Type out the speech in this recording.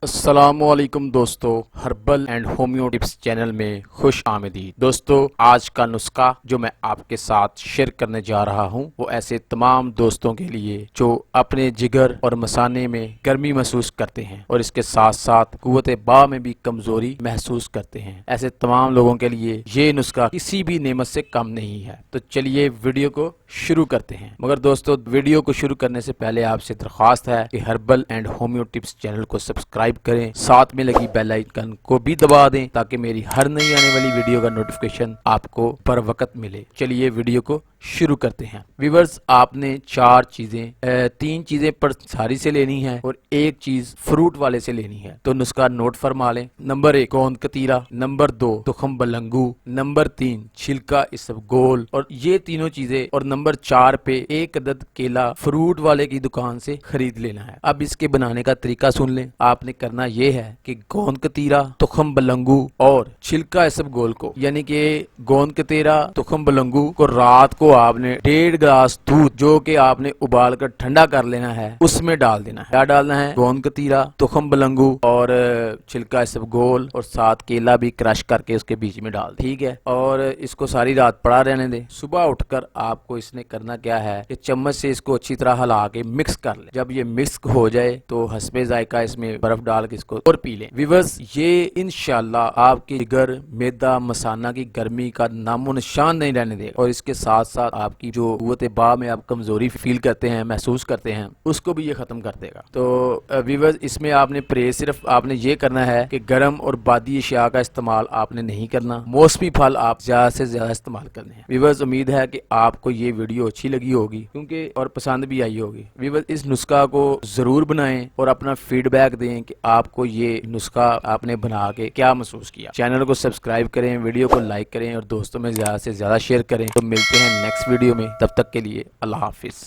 السلام علیکم دوستو، herbal and homeo tips channel میں خوش آمدید۔ دوستو، آج کا نسخہ جو میں آپ کے ساتھ شیئر کرنے جا رہا ہوں وہ ایسے تمام دوستوں کے لیے جو اپنے جگر اور مثانے میں گرمی محسوس کرتے ہیں اور اس کے ساتھ ساتھ قوت باہ میں بھی کمزوری محسوس کرتے ہیں۔ ایسے تمام لوگوں کے لیے یہ نسخہ کسی بھی نعمت سے کم نہیں ہے۔ تو چلیے ویڈیو کو شروع کرتے ہیں، مگر دوستو ویڈیو کو شروع کرنے سے پہلے آپ سے درخواست ہے کہ herbal and homeo tips channel کو سبسکرائب کریں، ساتھ میں لگی بیل آئیکن کو بھی دبا دیں تاکہ میری ہر نئی آنے والی ویڈیو کا نوٹیفیکیشن آپ کو پر وقت ملے۔ چلیے ویڈیو کو شروع کرتے ہیں۔ ویورز، آپ نے تین چیزیں ساری سے لینی ہے اور ایک چیز فروٹ والے سے لینی ہے، تو نسخہ نوٹ فرما لیں۔ نمبر 1 گوند کتیرا، نمبر 2 تخم بلنگو، نمبر 3 چھلکا اسبگول، اور یہ تینوں چیزیں، اور نمبر 4 پہ ایک عدد کیلا فروٹ والے کی دکان سے خرید لینا ہے۔ اب اس کے بنانے کا طریقہ سن لیں۔ آپ نے کرنا یہ ہے کہ گوند کتیرا، تخم بلنگو اور چھلکا اسبگول کو، یعنی کہ گوند کتیرا، تخم بلنگو کو رات کو آپ نے 1.5 گلاس دودھ جو کہ آپ نے ابال کر ٹھنڈا کر لینا ہے اس میں ڈال دینا ہے۔ کیا ڈالنا ہے؟ گوند کتیرا، تخم بلنگو اور چھلکا اسبگول، اور ساتھ کیلا بھی کرش کر کے اس کے بیچ میں ڈال، ٹھیک ہے؟ اور اس کو ساری رات پڑا رہنے دیں۔ صبح اٹھ کر آپ کو اس نے کرنا کیا ہے کہ چمچ سے اس کو اچھی طرح ہلا کے مکس کر لیں۔ جب یہ مکس ہو جائے تو حسب ذائقہ اس میں برف ڈال کے اس کو اور پی لیں۔ ویورز، یہ انشاءاللہ آپ کی جگر، معدہ، مثانہ کی گرمی کا نام و نشان نہیں رہنے دے گا، اور اس کے ساتھ ساتھ آپ کی جو قوت باہ میں آپ کمزوری فیل کرتے ہیں، محسوس کرتے ہیں، اس کو بھی یہ ختم کر دے گا۔ تو ویورز، اس میں آپ نے پرہیز صرف آپ نے یہ کرنا ہے کہ گرم اور بادی اشیاء کا استعمال آپ نے نہیں کرنا، موسمی پھل آپ زیادہ سے زیادہ استعمال کرنے ہیں۔ ویورز، امید ہے کہ آپ کو یہ ویڈیو اچھی لگی ہوگی کیونکہ اور پسند بھی آئی ہوگی۔ ویورز، اس نسخہ کو ضرور بنائیں اور اپنا فیڈ بیک دیں کہ آپ کو یہ نسخہ آپ نے بنا کے کیا محسوس کیا۔ چینل کو سبسکرائب کریں، ویڈیو کو لائک کریں اور دوستوں میں زیادہ سے زیادہ شیئر کریں۔ تو ملتے ہیں نیکسٹ ویڈیو میں، تب تک کے لیے اللہ حافظ۔